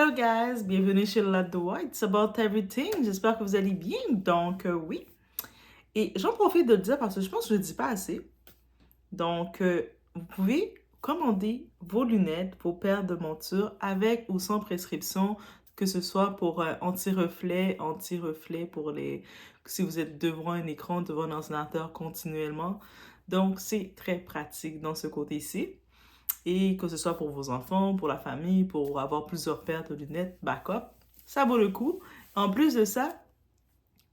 Hello guys, bienvenue chez Ladoa, it's about everything, j'espère que vous allez bien, oui. Et j'en profite de le dire parce que je pense que je ne le dis pas assez. Vous pouvez commander vos lunettes, vos paires de montures avec ou sans prescription, que ce soit pour anti-reflet pour si vous êtes devant un écran, devant un ordinateur continuellement. Donc c'est très pratique dans ce côté-ci. Et que ce soit pour vos enfants, pour la famille, pour avoir plusieurs paires de lunettes backup, ça vaut le coup. En plus de ça,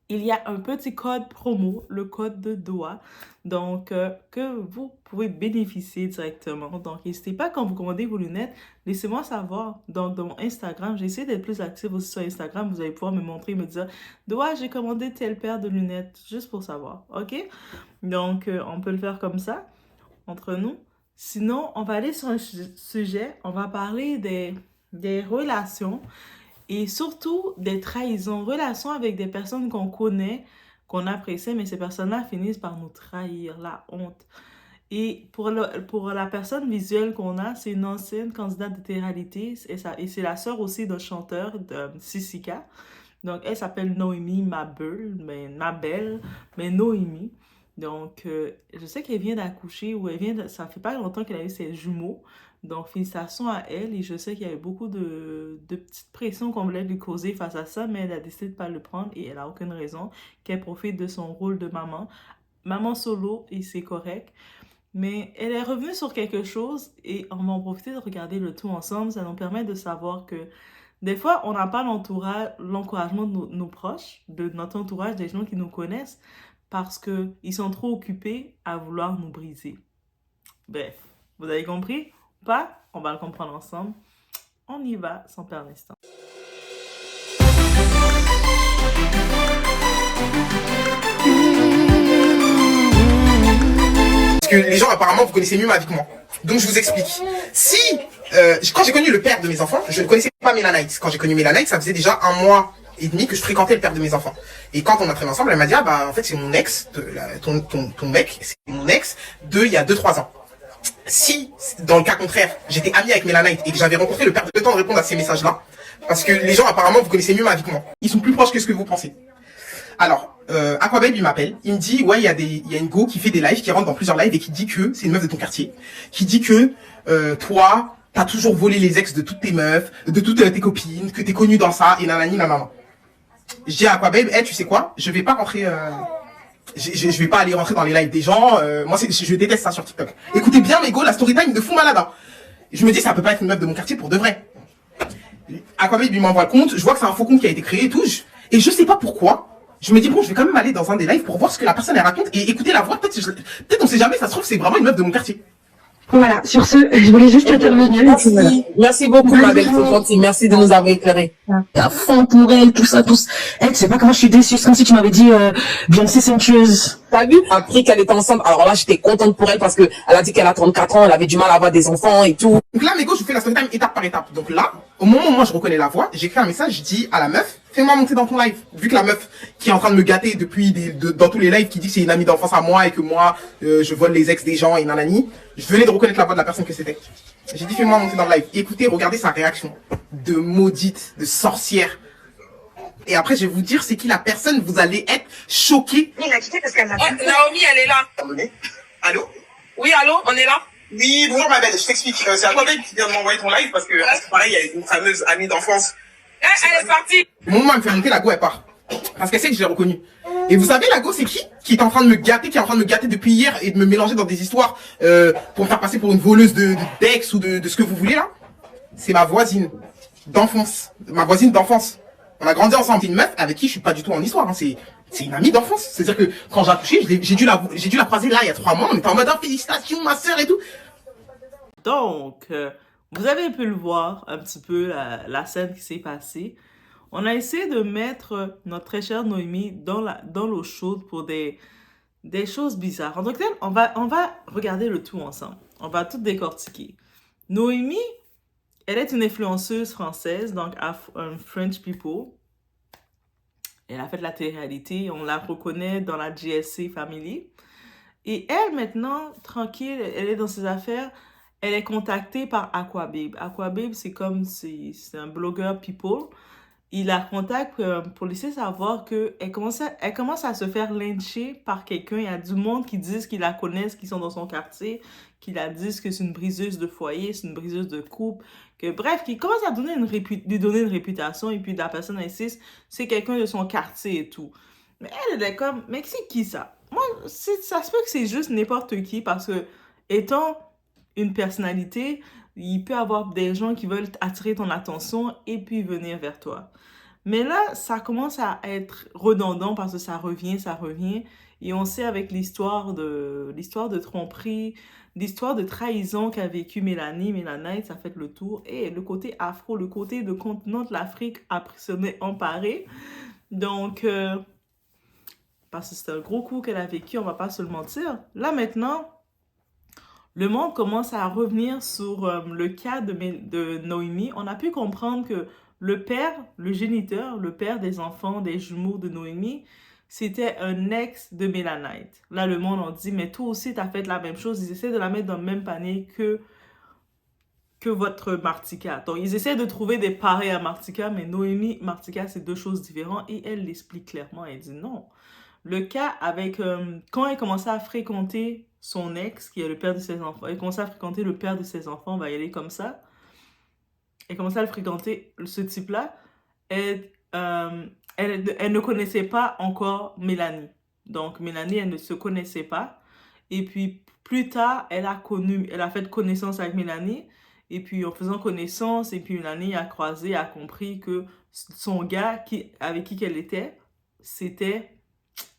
il y a un petit code promo, le code de DOA, que vous pouvez bénéficier directement. Donc, n'hésitez pas quand vous commandez vos lunettes, laissez-moi savoir. Donc, dans mon Instagram, j'essaie d'être plus active aussi sur Instagram. Vous allez pouvoir me montrer, me dire, DOA, j'ai commandé telle paire de lunettes, juste pour savoir, ok? Donc, on peut le faire comme ça, entre nous. Sinon, on va aller sur un sujet, on va parler des relations et surtout des trahisons. Relations avec des personnes qu'on connaît, qu'on apprécie, mais ces personnes-là finissent par nous trahir, la honte. Et pour la personne visuelle qu'on a, c'est une ancienne candidate de télé-réalité et c'est la sœur aussi d'un chanteur, de Sissika. Donc, elle s'appelle Noémie Mabel, mais Noémie. Donc, je sais qu'elle vient d'accoucher ou ça fait pas longtemps qu'elle a eu ses jumeaux. Donc, félicitations à elle. Et je sais qu'il y avait beaucoup de petites pressions qu'on voulait lui causer face à ça, mais elle a décidé de pas le prendre et elle a aucune raison qu'elle profite de son rôle de maman. Maman solo et c'est correct. Mais elle est revenue sur quelque chose et on va en profiter de regarder le tout ensemble. Ça nous permet de savoir que des fois, on n'a pas l'encouragement de nos proches, de notre entourage, des gens qui nous connaissent, parce qu'ils sont trop occupés à vouloir nous briser. Bref, vous avez compris? Pas? On va le comprendre ensemble. On y va sans perdre d'instant. Parce que les gens, apparemment, vous connaissez mieux ma vie que moi. Donc, je vous explique. Quand j'ai connu le père de mes enfants, je ne connaissais pas Mélanite. Quand j'ai connu Mélanite, ça faisait déjà 1 mois et demi que je fréquentais le père de mes enfants. Et quand on a traîné ensemble, elle m'a dit, en fait, c'est mon ex, ton mec, c'est mon ex il y a 2-3 ans. Si, dans le cas contraire, j'étais ami avec Mélanite et que j'avais rencontré le père de temps de répondre à ces messages-là, parce que les gens, apparemment, vous connaissez mieux ma vie que moi. Ils sont plus proches que ce que vous pensez. Alors, Aquababe, il m'appelle, il me dit, ouais, il y a une go qui fait des lives, qui rentre dans plusieurs lives et qui dit que, c'est une meuf de ton quartier, qui dit que, toi, t'as toujours volé les ex de toutes tes meufs, de toutes tes copines, que t'es connue dans ça, et nanani, nanana. Je dis à Aquababe, tu sais quoi, je vais pas rentrer, je vais pas aller rentrer dans les lives des gens, moi, je déteste ça sur TikTok. Écoutez bien, mes go, la story time de fou malade, hein. Je me dis, ça peut pas être une meuf de mon quartier pour de vrai. Aquababe, il m'envoie le compte, je vois que c'est un faux compte qui a été créé et tout, et je sais pas pourquoi. Je me dis, bon, je vais quand même aller dans un des lives pour voir ce que la personne elle raconte et écouter la voix. Peut-être on sait jamais, ça se trouve, c'est vraiment une meuf de mon quartier. Voilà, sur ce, je voulais juste intervenir. Merci, voilà. merci beaucoup, ma belle, c'est gentil. Merci de nous avoir éclairés. À fond pour elle, tout ça, tous. Elle, tu sais pas comment je suis déçue. C'est comme si tu m'avais dit, Beyoncé, c'est une tueuse. T'as vu? Après qu'elle était ensemble, alors là, j'étais contente pour elle parce que elle a dit qu'elle a 34 ans, elle avait du mal à avoir des enfants et tout. Donc là, mes gars, je fais la story time étape par étape. Donc là, au moment où moi je reconnais la voix, j'écris un message, je dis à la meuf, fais-moi monter dans ton live. Vu que la meuf qui est en train de me gâter depuis dans tous les lives, qui dit que c'est une amie d'enfance à moi et que moi, je vole les ex des gens et nanani, je venais de reconnaître la voix de la personne que c'était. J'ai dit, fais-moi monter dans le live. Écoutez, regardez sa réaction. De maudite, de sorcière. Et après, je vais vous dire c'est qui la personne, vous allez être choqués. Il a quitté parce qu'elle m'a Naomi, elle est là. Allô? Oui, allô, on est là? Oui, bonjour ma belle, je t'explique. C'est Aquababe qui vient de m'envoyer ton live parce que pareil, il y a une fameuse amie d'enfance. Elle est partie. Au moment où elle me fait monter, la go, elle part. Parce qu'elle sait que je l'ai reconnue. Et vous savez, la go, c'est qui? Qui est en train de me gâter, qui est en train de me gâter depuis hier et de me mélanger dans des histoires pour me faire passer pour une voleuse d'ex ou de ce que vous voulez là. C'est ma voisine d'enfance. Ma voisine d'enfance. On a grandi ensemble. C'est une meuf avec qui je suis pas du tout en histoire. Hein. C'est une amie d'enfance. C'est-à-dire que quand j'ai accouché, j'ai dû la croiser là il y a 3 mois. On était en mode félicitations ma sœur et tout. Donc, vous avez pu le voir un petit peu la scène qui s'est passée. On a essayé de mettre notre très chère Noémie dans l'eau chaude pour des choses bizarres. En tant que tel, on va regarder le tout ensemble. On va tout décortiquer. Noémie, elle est une influenceuse française, donc French People. Elle a fait de la télé-réalité, on la reconnaît dans la GSC Family. Et elle, maintenant, tranquille, elle est dans ses affaires. elle est contactée par Aquababe. Aquababe, c'est un blogueur people. Il la contacte pour laisser savoir que elle commence à se faire lyncher par quelqu'un. Il y a du monde qui disent qu'ils la connaissent, qui sont dans son quartier, qui la disent que c'est une briseuse de foyer, c'est une briseuse de couple, que bref, qui commence à donner lui donner une réputation, et puis la personne insiste, c'est quelqu'un de son quartier et tout. Mais elle est comme, mais c'est qui ça? Moi, ça se peut que c'est juste n'importe qui, parce que étant une personnalité, il peut y avoir des gens qui veulent attirer ton attention et puis venir vers toi. Mais là, ça commence à être redondant parce que ça revient. Et on sait avec l'histoire de tromperie, l'histoire de trahison qu'a vécu Mélanie, Mélanite, ça fait le tour. Et le côté afro, le côté de continent de l'Afrique a pris se est emparé. Donc, parce que c'est un gros coup qu'elle a vécu, on va pas se le mentir. Là maintenant, le monde commence à revenir sur le cas de Noémie. On a pu comprendre que le père, le géniteur, le père des enfants, des jumeaux de Noémie, c'était un ex de Mélanite. Là, le monde en dit, mais toi aussi, t'as fait la même chose. Ils essaient de la mettre dans le même panier que votre Martika. Donc, ils essaient de trouver des pareils à Martika, mais Noémie, Martika, c'est deux choses différentes. Et elle l'explique clairement. Elle dit non. Le cas avec... quand elle commençait à fréquenter son ex, qui est le père de ses enfants, elle commençait à fréquenter le père de ses enfants, on va y aller comme ça. Elle commençait à le fréquenter, ce type-là. Elle ne connaissait pas encore Mélanie. Donc, Mélanie, elle ne se connaissait pas. Et puis, plus tard, elle a fait connaissance avec Mélanie. Et puis, en faisant connaissance, et puis Mélanie a croisé, a compris que son gars avec qui qu'elle était, c'était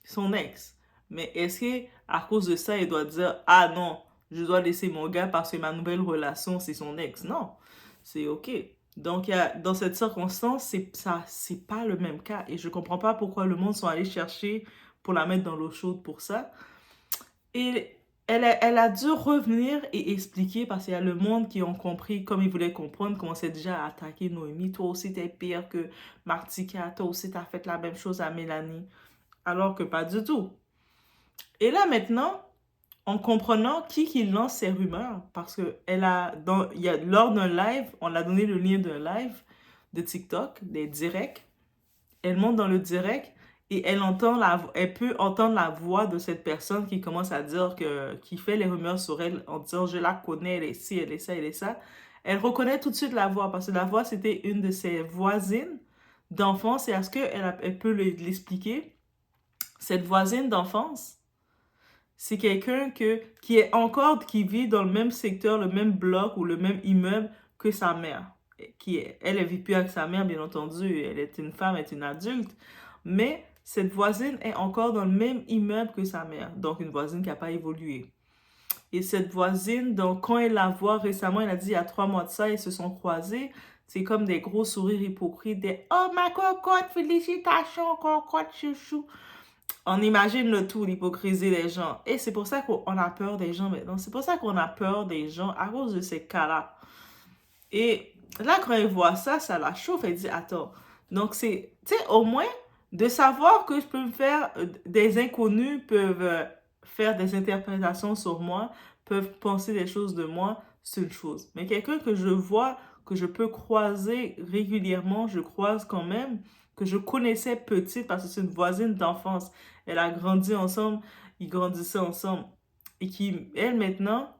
son ex. Mais est-ce que à cause de ça, elle doit dire, ah non, je dois laisser mon gars parce que ma nouvelle relation, c'est son ex? Non, c'est OK. Donc, dans cette circonstance, c'est pas le même cas. Et je comprends pas pourquoi le monde sont allés chercher pour la mettre dans l'eau chaude pour ça. Et elle a dû revenir et expliquer parce qu'il y a le monde qui ont compris, comme ils voulaient comprendre, commençait déjà à attaquer Noémie. Toi aussi, t'es pire que Martika. Toi aussi, t'as fait la même chose à Mélanie. Alors que pas du tout. Et là, maintenant, en comprenant qui lance ces rumeurs, parce que lors d'un live, on a donné le lien d'un live de TikTok, des directs. Elle monte dans le direct et elle peut entendre la voix de cette personne qui commence à dire qui fait les rumeurs sur elle en disant je la connais, elle est ci, elle est ça, elle est ça. Elle reconnaît tout de suite la voix parce que la voix c'était une de ses voisines d'enfance et est-ce qu'elle peut l'expliquer? Cette voisine d'enfance, c'est quelqu'un qui vit dans le même secteur, le même bloc ou le même immeuble que sa mère. Elle ne vit plus avec sa mère, bien entendu. Elle est une femme, elle est une adulte. Mais cette voisine est encore dans le même immeuble que sa mère. Donc, une voisine qui n'a pas évolué. Et cette voisine, donc, quand elle la voit récemment, elle a dit il y a 3 mois de ça, ils se sont croisés. C'est comme des gros sourires hypocrites, des « Oh, ma cocotte, félicitations, cocotte, chouchou ». On imagine le tout, l'hypocrisie des gens. Et c'est pour ça qu'on a peur des gens maintenant. C'est pour ça qu'on a peur des gens à cause de ces cas-là. Et là, quand elle voit ça, ça la chauffe. Elle dit, attends. Donc, c'est, tu sais, au moins, de savoir que je peux me faire, des inconnus peuvent faire des interprétations sur moi, peuvent penser des choses de moi, c'est une chose. Mais quelqu'un que je vois, que je peux croiser régulièrement, je croise quand même, que je connaissais petite parce que c'est une voisine d'enfance. Elle a grandi ensemble, ils grandissaient ensemble. Et qui, elle maintenant,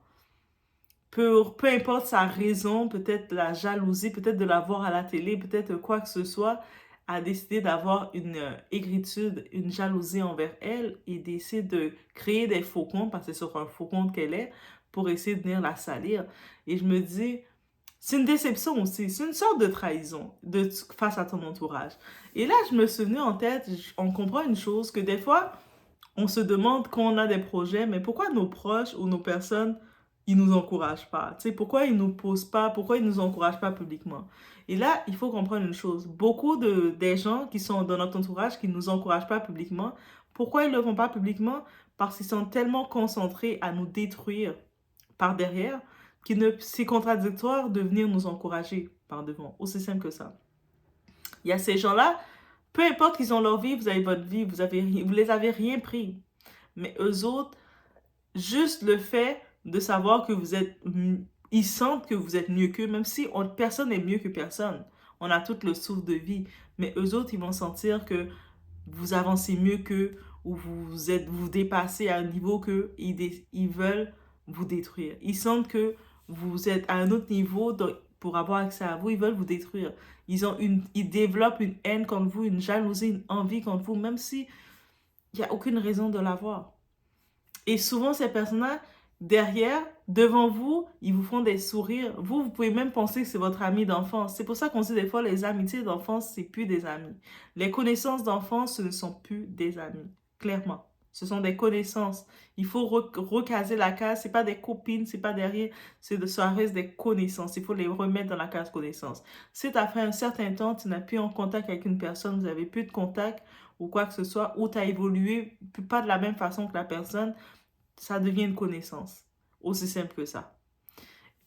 peu importe sa raison, peut-être la jalousie, peut-être de la voir à la télé, peut-être quoi que ce soit, a décidé d'avoir une aigritude, une jalousie envers elle et d'essayer de créer des faux comptes, parce que c'est sur un faux compte qu'elle est, pour essayer de venir la salir. Et je me dis, c'est une déception aussi, c'est une sorte de trahison face à ton entourage. Et là, je me suis venu en tête, on comprend une chose, que des fois, on se demande quand on a des projets, mais pourquoi nos proches ou nos personnes, ils nous encouragent pas? Tu sais, pourquoi ils nous posent pas, pourquoi ils nous encouragent pas publiquement? Et là, il faut comprendre une chose, beaucoup des gens qui sont dans notre entourage, qui nous encouragent pas publiquement, pourquoi ils ne le font pas publiquement? Parce qu'ils sont tellement concentrés à nous détruire par derrière, c'est contradictoire de venir nous encourager par devant. Aussi simple que ça. Il y a ces gens-là, peu importe qu'ils ont leur vie, vous avez votre vie, vous les avez rien pris. Mais eux autres, juste le fait de savoir que vous êtes ils sentent que vous êtes mieux qu'eux, même si personne n'est mieux que personne. On a tout le souffle de vie. Mais eux autres, ils vont sentir que vous avancez mieux qu'eux ou vous dépassez à un niveau que ils veulent vous détruire. Ils sentent que vous êtes à un autre niveau pour avoir accès à vous, ils veulent vous détruire. Ils développent une haine contre vous, une jalousie, une envie contre vous, même si il n'y a aucune raison de l'avoir. Et souvent, ces personnes-là, derrière, devant vous, ils vous font des sourires. Vous pouvez même penser que c'est votre ami d'enfance. C'est pour ça qu'on dit des fois, les amitiés d'enfance, c'est plus des amis. Les connaissances d'enfance, ce ne sont plus des amis. Clairement. Ce sont des connaissances. Il faut recaser la case. C'est pas des copines, c'est pas derrière. Ça reste des connaissances. Il faut les remettre dans la case connaissances. Si tu as fait un certain temps, tu n'as plus en contact avec une personne, vous n'avez plus de contact ou quoi que ce soit, ou tu as évolué pas de la même façon que la personne, ça devient une connaissance. Aussi simple que ça.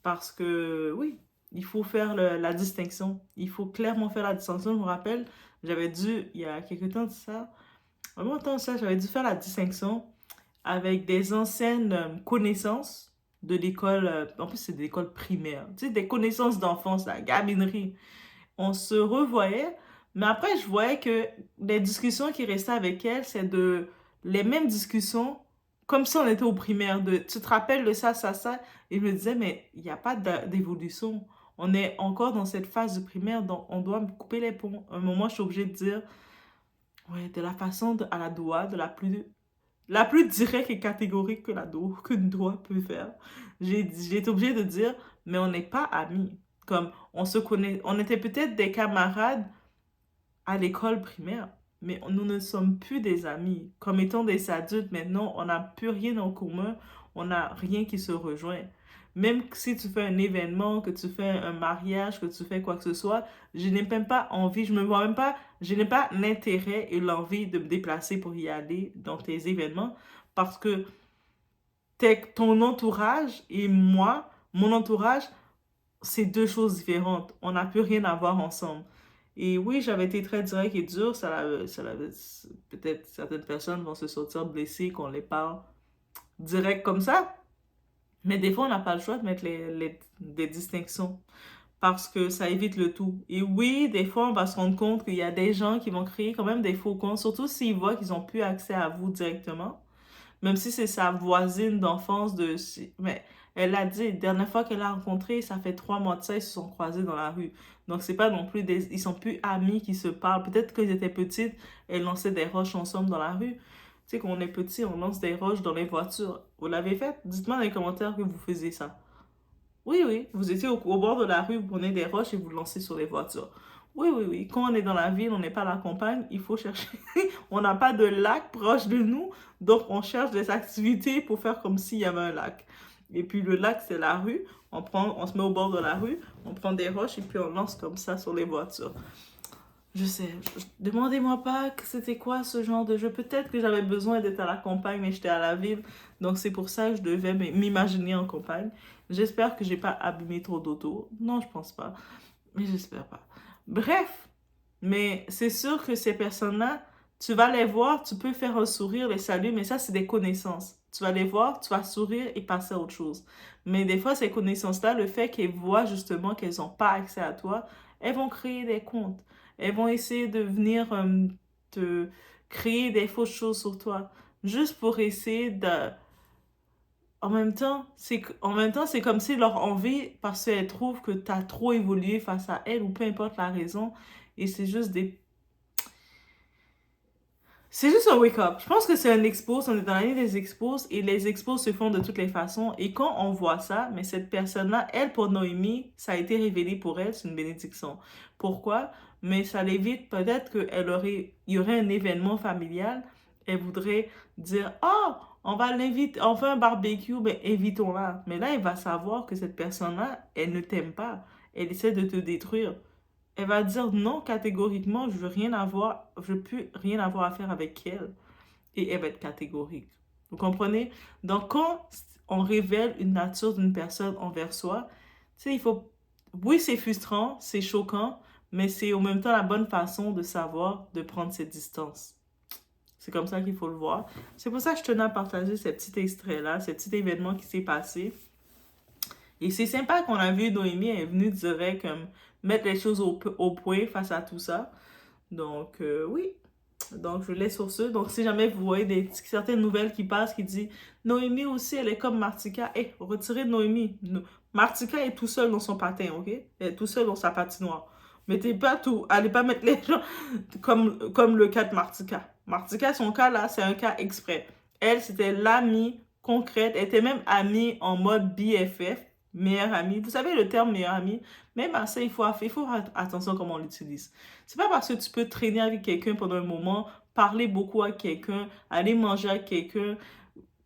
Parce que, oui, il faut faire la distinction. Il faut clairement faire la distinction. Je me rappelle, j'avais dû, il y a quelques temps de ça, un bon temps de ça, j'avais dû faire la distinction avec des anciennes connaissances de l'école, en plus c'est de l'école primaire, tu sais, des connaissances d'enfance, la gaminerie. On se revoyait, mais après je voyais que les discussions qui restaient avec elle, c'est les mêmes discussions, comme si on était au primaire, tu te rappelles de ça, ça, ça, et je me disais, mais il n'y a pas d'évolution. On est encore dans cette phase de primaire, donc on doit couper les ponts. À un moment, je suis obligée de dire, ouais, de la façon à la doigt, la plus directe et catégorique qu'une doigt peut faire. J'ai été obligée de dire, mais on n'est pas amis. Comme, on se connaît, on était peut-être des camarades à l'école primaire, mais nous ne sommes plus des amis. Comme étant des adultes maintenant, on n'a plus rien en commun, on n'a rien qui se rejoint. Même si tu fais un événement, que tu fais un mariage, que tu fais quoi que ce soit, je n'ai même pas envie, je me vois même pas, je n'ai pas l'intérêt et l'envie de me déplacer pour y aller dans tes événements parce que ton entourage et moi, mon entourage, c'est deux choses différentes. On n'a plus rien à voir ensemble. Et oui, j'avais été très direct et dur. Peut-être certaines personnes vont se sortir blessées qu'on les parle direct comme ça. Mais des fois, on n'a pas le choix de mettre des distinctions parce que ça évite le tout. Et oui, des fois, on va se rendre compte qu'il y a des gens qui vont créer quand même des faux comptes, surtout s'ils voient qu'ils n'ont plus accès à vous directement. Même si c'est sa voisine d'enfance Mais elle a dit, la dernière fois qu'elle a rencontré, ça fait 3 mois de ça, ils se sont croisés dans la rue. Donc, c'est pas non plus ils sont plus amis qui se parlent. Peut-être qu'ils étaient petites, elles lançaient des roches ensemble dans la rue. Tu sais, quand on est petit, on lance des roches dans les voitures. Vous l'avez fait? Dites-moi dans les commentaires que vous faisiez ça. Oui, oui, vous étiez au bord de la rue, vous prenez des roches et vous lancez sur les voitures. Oui, oui, oui. Quand on est dans la ville, on n'est pas à la campagne, il faut chercher. On n'a pas de lac proche de nous, donc on cherche des activités pour faire comme s'il y avait un lac. Et puis le lac, c'est la rue. On se met au bord de la rue, on prend des roches et puis on lance comme ça sur les voitures. Je sais. Demandez-moi pas que c'était quoi ce genre de jeu. Peut-être que j'avais besoin d'être à la campagne, mais j'étais à la ville. Donc c'est pour ça que je devais m'imaginer en campagne. J'espère que j'ai pas abîmé trop d'auto. Non, je pense pas. Mais j'espère pas. Bref. Mais c'est sûr que ces personnes-là, tu vas les voir, tu peux faire un sourire, les saluer, mais ça, c'est des connaissances. Tu vas les voir, tu vas sourire et passer à autre chose. Mais des fois, ces connaissances-là, le fait qu'elles voient justement qu'elles n'ont pas accès à toi, elles vont créer des comptes. Elles vont essayer de venir te créer des fausses choses sur toi. Juste pour essayer de... En même temps, c'est comme si leur envie, parce qu'elles trouvent que tu as trop évolué face à elles, ou peu importe la raison, et c'est juste C'est juste un wake-up. Je pense que c'est un expose. On est dans l'année des exposes et les exposes se font de toutes les façons. Et quand on voit ça, mais cette personne-là, elle, pour Noémie, ça a été révélé pour elle, c'est une bénédiction. Pourquoi? Mais ça l'évite peut-être il y aurait un événement familial. Elle voudrait dire, oh, on va l'inviter, on fait un barbecue, mais invitons-la. Mais là, elle va savoir que cette personne-là, elle ne t'aime pas. Elle essaie de te détruire. Elle va dire non catégoriquement, je veux rien avoir, je veux plus rien avoir à faire avec elle. Et elle va être catégorique. Vous comprenez? Donc, quand on révèle une nature d'une personne envers soi, tu sais, oui, c'est frustrant, c'est choquant, mais c'est en même temps la bonne façon de savoir de prendre cette distance. C'est comme ça qu'il faut le voir. C'est pour ça que je tenais à partager ces petits extraits-là, ce petit événement qui s'est passé. Et c'est sympa qu'on a vu Noémie, elle est venue direct mettre les choses au point face à tout ça. Donc, oui. Donc, je laisse sur ce. Donc, si jamais vous voyez certaines nouvelles qui passent qui disent Noémie aussi, elle est comme Martika. Retirez Noémie. Martika est tout seul dans son patin, ok? Elle est tout seul dans sa patinoire. Mettez pas tout. Allez pas mettre les gens comme le cas de Martika. Martika, son cas là, c'est un cas exprès. Elle, c'était l'amie concrète. Elle était même amie en mode BFF, meilleure amie. Vous savez le terme meilleure amie? Même à ça, il faut faire attention comment on l'utilise. C'est pas parce que tu peux traîner avec quelqu'un pendant un moment, parler beaucoup à quelqu'un, aller manger avec quelqu'un,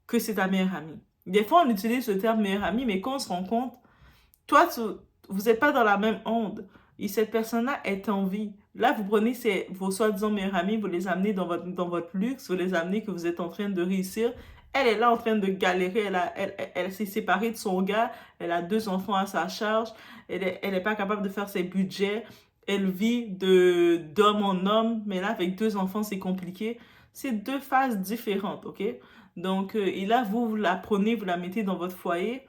que c'est ta meilleure amie. Des fois, on utilise le terme meilleure amie, mais quand on se rend compte, toi, vous n'êtes pas dans la même onde. Et cette personne-là est en vie. Là, vous prenez vos soi-disant meilleurs amis, vous les amenez dans votre luxe, vous les amenez que vous êtes en train de réussir. Elle est là en train de galérer. Elle s'est séparée de son gars. Elle a 2 enfants à sa charge. Elle est pas capable de faire ses budgets. Elle vit d'homme en homme. Mais là, avec 2 enfants, c'est compliqué. C'est 2 phases différentes, ok? Donc, et là, vous la prenez, vous la mettez dans votre foyer.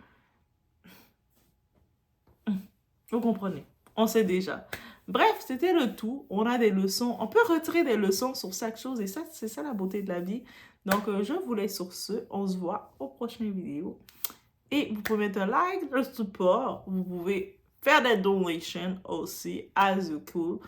Vous comprenez? On sait déjà. Bref, c'était le tout. On a des leçons. On peut retirer des leçons sur chaque chose. Et ça, c'est ça la beauté de la vie. Donc, je vous laisse sur ce. On se voit aux prochaines vidéos. Et vous pouvez mettre un like, le support. Vous pouvez faire des donations aussi, as you cool.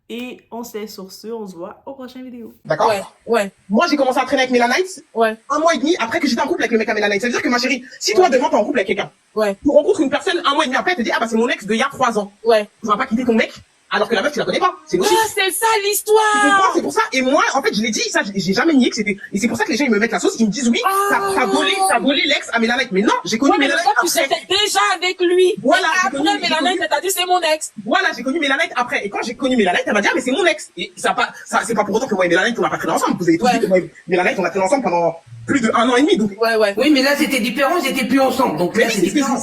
Et on se laisse sur ce. On se voit aux prochaines vidéos. D'accord? Ouais. Moi, j'ai commencé à traîner avec Mélanite. Ouais. 1 mois et demi après que j'étais en couple avec le mec à Mélanite. Ça veut dire que ma chérie, si toi, demain, t'es en couple avec quelqu'un. Ouais. Tu rencontres une personne 1 mois et demi après, elle te dit, ah bah c'est mon ex d'il y a 3 ans. Ouais. Tu vas pas quitter ton mec, alors que la meuf, tu la connais pas. C'est logique. Ah, c'est ça l'histoire. C'est pour ça. Et moi, en fait, je l'ai dit, ça, j'ai jamais nié que c'était, et c'est pour ça que les gens, ils me mettent la sauce, ils me disent, oui, t'as volé l'ex à Mélanite. Mais non, j'ai connu Mélanite après. Tu sais déjà avec lui. Voilà. Après, Mélanite, elle t'a dit, c'est mon ex. Voilà, j'ai connu Mélanite après. Et quand j'ai connu Mélanite, elle m'a dit, ah, mais c'est mon ex. Et ça, c'est pas pour autant que moi et Mélanite, on a pas traîné ensemble. Vous avez tous dit que moi et Mélanite, on a traîné ensemble pendant plus de 1 an et demi. Donc. Ouais. Oui, mais là, c'était différent, ils étaient plus ensemble. Donc là, c'est différent.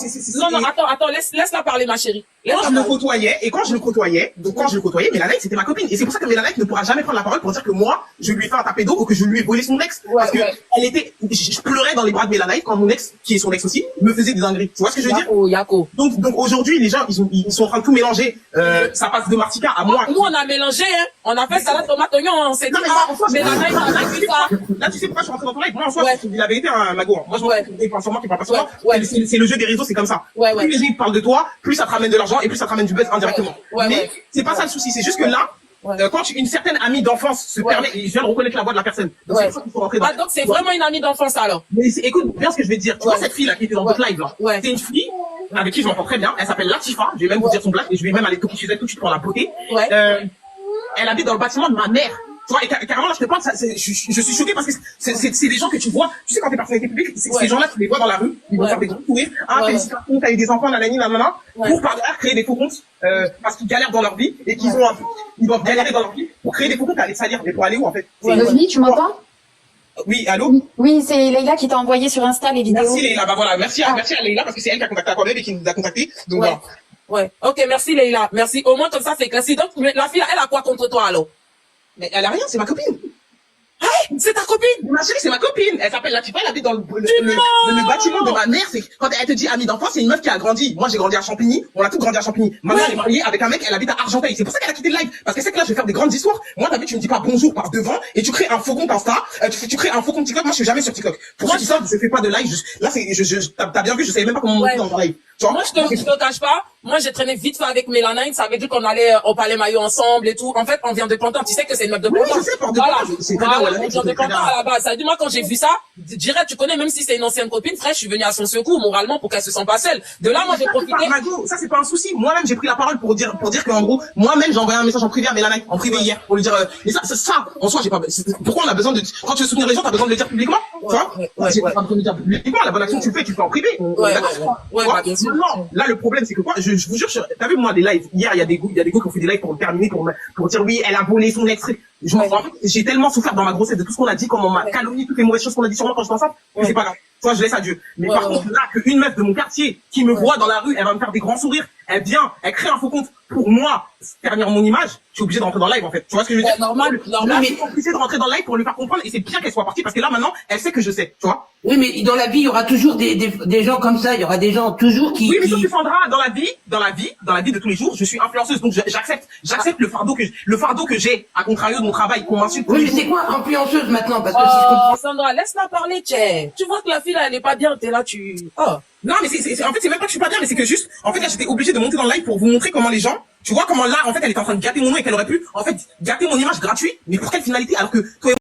Non, attends, laisse-la parler, ma chérie. Quand je le côtoyais, Mélanite, c'était ma copine. Et c'est pour ça que Mélanite ne pourra jamais prendre la parole pour dire que moi, je lui ai fait un tapé d'eau ou que je lui ai volé son ex. Parce que je pleurais dans les bras de Mélanite quand mon ex, qui est son ex aussi, me faisait des dingueries. Tu vois ce que je veux dire? Yako. Donc aujourd'hui, les gens, ils sont en train de tout mélanger. Ça passe de Martika à moi. Nous, on a mélangé, hein. On a fait salade tomate oignon, on s'est dit, Mélanite, on a vu ça. Là, tu sais pourquoi je suis rentré dans ton live? Moi, en soi, je te dis la vérité, hein, Mago. Moi, je me parle sur moi, qui parle pas sur moi. C'est le jeu des réseaux, c'est comme ça. Plus les gens parlent de toi, plus ça te ramène de l'argent et plus ça te ramène du buzz indirectement. Mais c'est pas ça le souci, c'est juste que là, quand une certaine amie d'enfance se permet, et je viens de reconnaître la voix de la personne. Donc c'est pour ça qu'il faut rentrer dans. Donc c'est vraiment une amie d'enfance alors. Mais écoute bien ce que je vais te dire. Tu vois cette fille là qui était dans votre live là. C'est une fille avec qui je m'entends très bien. Elle s'appelle Latifa. Je vais même vous dire son blague et je vais même aller toquer chez elle tout de suite pour la beauté. Elle habite dans le bâtiment de ma mère. Tu vois, et carrément là je te parle, je suis choquée parce que c'est des gens que tu vois, tu sais quand t'es personnalité publique, ces gens-là tu les vois dans la rue, ils vont faire des gros sourires, félicitations, t'as eu des enfants, nanani, nanana, pour par derrière créer des faux comptes, parce qu'ils galèrent dans leur vie et qu'ils ils doivent galérer dans leur vie pour créer des faux comptes à aller salir. Mais pour aller où en fait? Noémie, tu m'entends? Oui, allô? Oui, c'est Leïla qui t'a envoyé sur Insta les vidéos. Merci Leïla, bah voilà, merci à Leïla parce que c'est elle qui a contacté Aquabeb et qui nous a contacté. Donc voilà. Ok, merci Leïla, merci. Au moins comme ça c'est classique. Donc la fille elle a quoi contre toi alors? Mais elle a rien, c'est ma copine. Hey, c'est ta copine? Ma chérie, c'est ma copine. Elle s'appelle Latifa, elle habite dans le bâtiment de ma mère. C'est quand elle te dit amie d'enfance, c'est une meuf qui a grandi. Moi, j'ai grandi à Champigny. On a tous grandi à Champigny. Ma mère elle est mariée avec un mec, elle habite à Argenteuil. C'est pour ça qu'elle a quitté le live. Parce que c'est que là, je vais faire des grandes histoires. Moi, t'as vu, tu me dis pas bonjour par devant et tu crées un faux compte Insta. Tu crées un faux compte TikTok. Moi, je suis jamais sur TikTok. Pour ceux qui savent, je fais pas de live. Là, t'as bien vu, je savais même pas comment monter dans un live. Moi, je te cache pas. Moi, j'ai traîné vite fait avec Mélanine. Ça veut dire qu'on allait au Palais Maillot ensemble et tout. En fait, on vient de Plantin. Tu sais que c'est une meuf de Plantin. Oui, je sais, voilà. On vient de Plantin à la base. Ça dit, moi, quand j'ai vu ça, direct, tu connais, même si c'est une ancienne copine, frère, je suis venue à son secours, moralement, pour qu'elle se sente pas seule. De là, moi, j'ai profité. Ça, c'est pas un souci. Moi-même, j'ai pris la parole pour dire qu'en gros, moi-même, j'ai envoyé un message en privé à Mélanine, en privé hier, pour lui dire, mais ça, en soi, j'ai pas, pourquoi on a besoin de, quand tu veux soutenir les gens, t'as besoin de le dire publiquement? Tu vois? J'ai pas besoin de le dire publiquement. La bonne action, tu le fais en privé. Bien sûr. Non, là, le problème, c'est que quoi, je vous jure, t'as vu, moi, des lives, hier, il y a des gars qui ont fait des lives pour me terminer, pour dire oui, elle a volé son ex. En fait, j'ai tellement souffert dans ma grossesse de tout ce qu'on a dit, comment on m'a calomnié, toutes les mauvaises choses qu'on a dit sur moi quand j'étais enceinte, que c'est pas grave. Toi, je laisse à Dieu. Mais par contre, là, qu'une meuf de mon quartier qui me voit dans la rue, elle va me faire des grands sourires, elle vient, elle crée un faux compte pour moi, ternir mon image, je suis obligé de rentrer dans le live en fait. Tu vois ce que je veux dire? Normal, Là, normal. je suis obligé de rentrer dans le live pour lui faire comprendre et c'est bien qu'elle soit partie parce que là maintenant, elle sait que je sais, tu vois. Oui, mais dans la vie, il y aura toujours des gens comme ça. Il y aura des gens toujours qui... Oui, mais sauf qui... que Sandra, dans la vie de tous les jours, je suis influenceuse, donc j'accepte le fardeau que j'ai, à contrario de mon travail, qu'on m'insulte. Oui, mais c'est quoi influenceuse maintenant? Parce que si je comprends... Oh, Sandra, laisse-la parler, tchè. Tu vois que la fille, là, elle est pas bien, t'es là, tu... Oh. Non, mais en fait, c'est même pas que je suis pas bien, mais c'est que juste, en fait, là, j'étais obligé de monter dans le live pour vous montrer comment les gens, tu vois, comment là, en fait, elle est en train de gâter mon nom et qu'elle aurait pu, en fait, gâter mon image gratuit, mais pour quelle finalité, alors que toi et